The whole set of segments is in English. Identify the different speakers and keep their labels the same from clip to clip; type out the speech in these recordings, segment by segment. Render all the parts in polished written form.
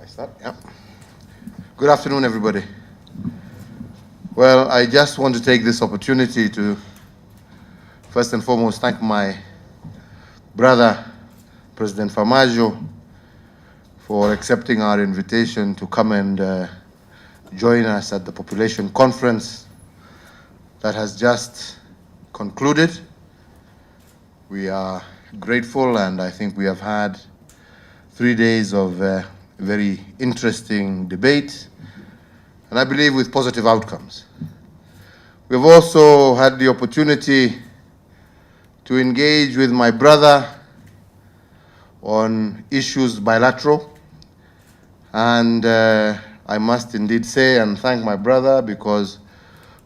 Speaker 1: Start? Yeah. Good afternoon, everybody. Well, I just want to take this opportunity to first and foremost thank my brother, President Farmaajo, for accepting our invitation to come and join us at the population conference that has just concluded. We are grateful, and I think we have had 3 days of very interesting debate, and I believe with positive outcomes. We've also had the opportunity to engage with my brother on issues bilateral, and I must indeed say and thank my brother because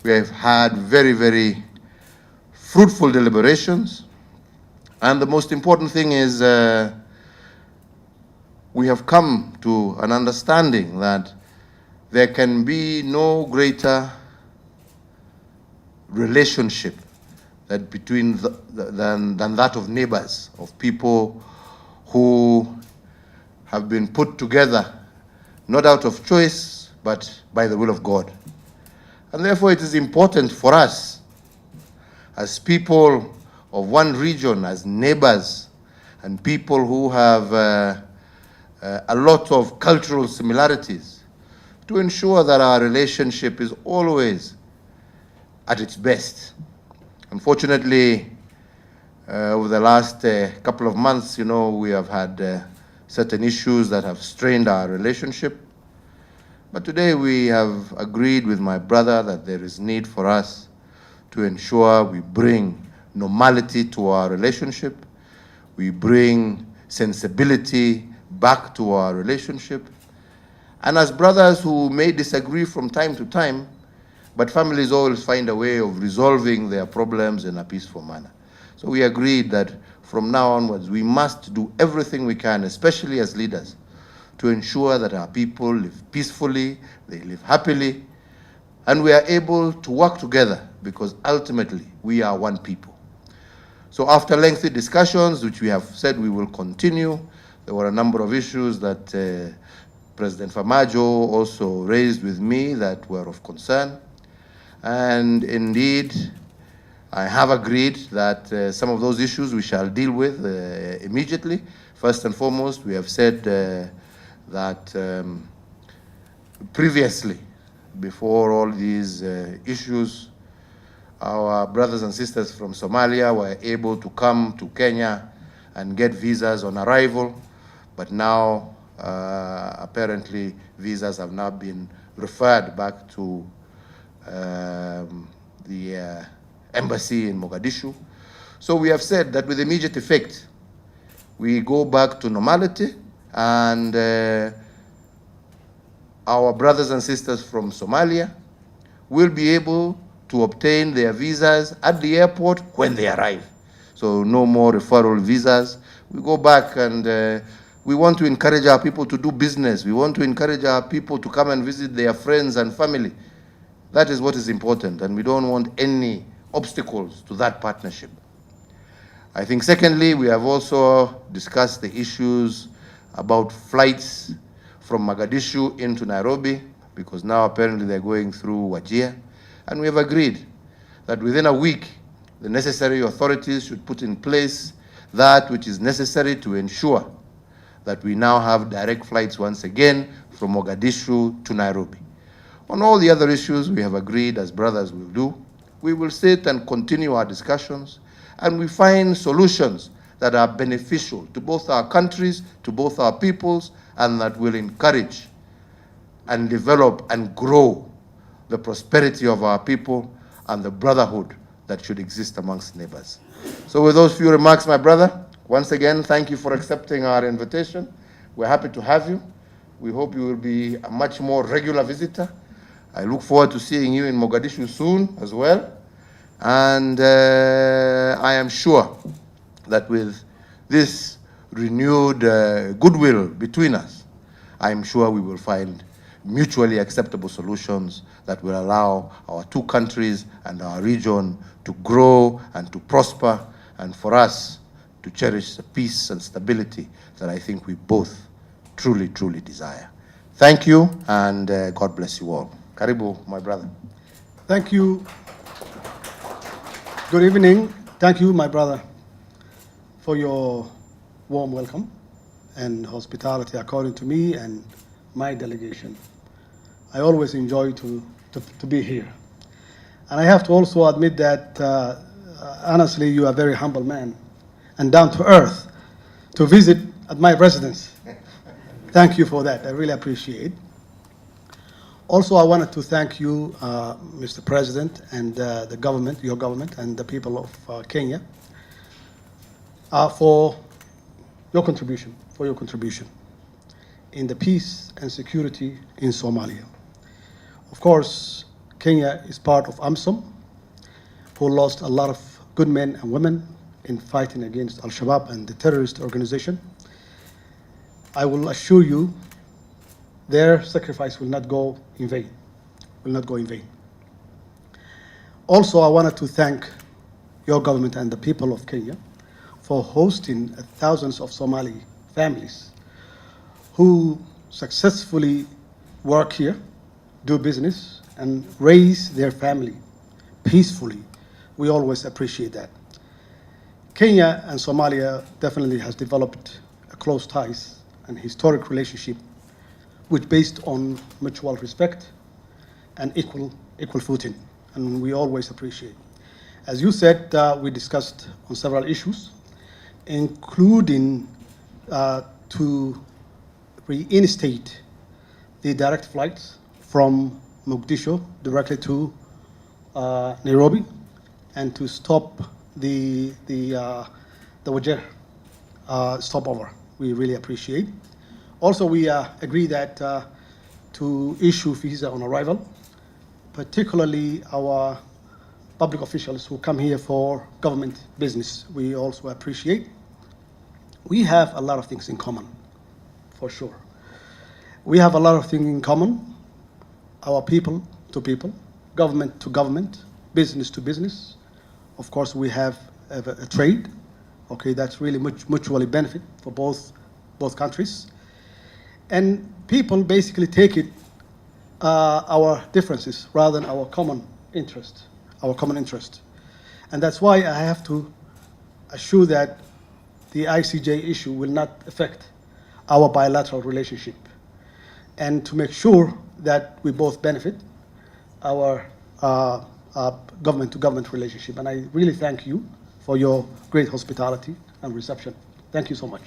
Speaker 1: we have had very, very fruitful deliberations, and the most important thing is we have come to an understanding that there can be no greater relationship that between than that of neighbors, of people who have been put together not out of choice but by the will of God. And therefore it is important for us as people of one region, as neighbors, and people who have a lot of cultural similarities, to ensure that our relationship is always at its best. Unfortunately, over the last couple of months, we have had certain issues that have strained our relationship. But today we have agreed with my brother that there is need for us to ensure we bring normality to our relationship, we bring sensibility back to our relationship. And as brothers who may disagree from time to time, but families always find a way of resolving their problems in a peaceful manner. So we agreed that from now onwards, we must do everything we can, especially as leaders, to ensure that our people live peacefully, they live happily, and we are able to work together because ultimately we are one people. So after lengthy discussions, which we have said we will continue, there were a number of issues that President Farmaajo also raised with me that were of concern. And indeed, I have agreed that some of those issues we shall deal with immediately. First and foremost, we have said that previously, before all these issues, our brothers and sisters from Somalia were able to come to Kenya and get visas on arrival. But now, apparently, visas have now been referred back to the embassy in Mogadishu. So we have said that with immediate effect, we go back to normality, and our brothers and sisters from Somalia will be able to obtain their visas at the airport when they arrive. So no more referral visas. We go back, and we want to encourage our people to do business. We want to encourage our people to come and visit their friends and family. That is what is important, and we don't want any obstacles to that partnership. I think secondly, we have also discussed the issues about flights from Mogadishu into Nairobi, because now apparently they're going through Wajir. And we have agreed that within a week, the necessary authorities should put in place that which is necessary to ensure that we now have direct flights once again from Mogadishu to Nairobi. On all the other issues, we have agreed, as brothers will do, we will sit and continue our discussions, and we find solutions that are beneficial to both our countries, to both our peoples, and that will encourage and develop and grow the prosperity of our people and the brotherhood that should exist amongst neighbors. So with those few remarks, my brother, once again, thank you for accepting our invitation. We're happy to have you. We hope you will be a much more regular visitor. I look forward to seeing you in Mogadishu soon as well. And I am sure that with this renewed goodwill between us, I am sure we will find mutually acceptable solutions that will allow our two countries and our region to grow and to prosper, and for us to cherish the peace and stability that I think we both truly, truly desire. Thank you, and God bless you all. Karibu, my brother.
Speaker 2: Thank you. Good evening. Thank you, my brother, for your warm welcome and hospitality according to me and my delegation. I always enjoy to be here. And I have to also admit that, honestly, you are a very humble man and down to earth to visit at my residence. Thank you for that. I really appreciate it. Also, I wanted to thank you, Mr. President, and the government, your government, and the people of Kenya for your contribution, in the peace and security in Somalia. Of course, Kenya is part of AMSOM, who lost a lot of good men and women in fighting against Al-Shabaab and the terrorist organization. I will assure you their sacrifice will not go in vain, Also, I wanted to thank your government and the people of Kenya for hosting thousands of Somali families who successfully work here, do business, and raise their family peacefully. We always appreciate that. Kenya and Somalia definitely has developed a close ties and historic relationship which based on mutual respect and equal footing, and we always appreciate. As you said, we discussed on several issues, including to reinstate the direct flights from Mogadishu directly to Nairobi, and to stop the Wajir stopover. We really appreciate. Also, we agree that to issue visa on arrival, particularly our public officials who come here for government business, we also appreciate. We have a lot of things in common, for sure. We have a lot of things in common, our people to people, government to government, business to business. Of course, we have a trade, okay, that's really mutually benefit for both countries. And people basically take it our differences rather than our common interest. And that's why I have to assure that the ICJ issue will not affect our bilateral relationship, and to make sure that we both benefit our government-to-government relationship. And I really thank you for your great hospitality and reception. Thank you so much.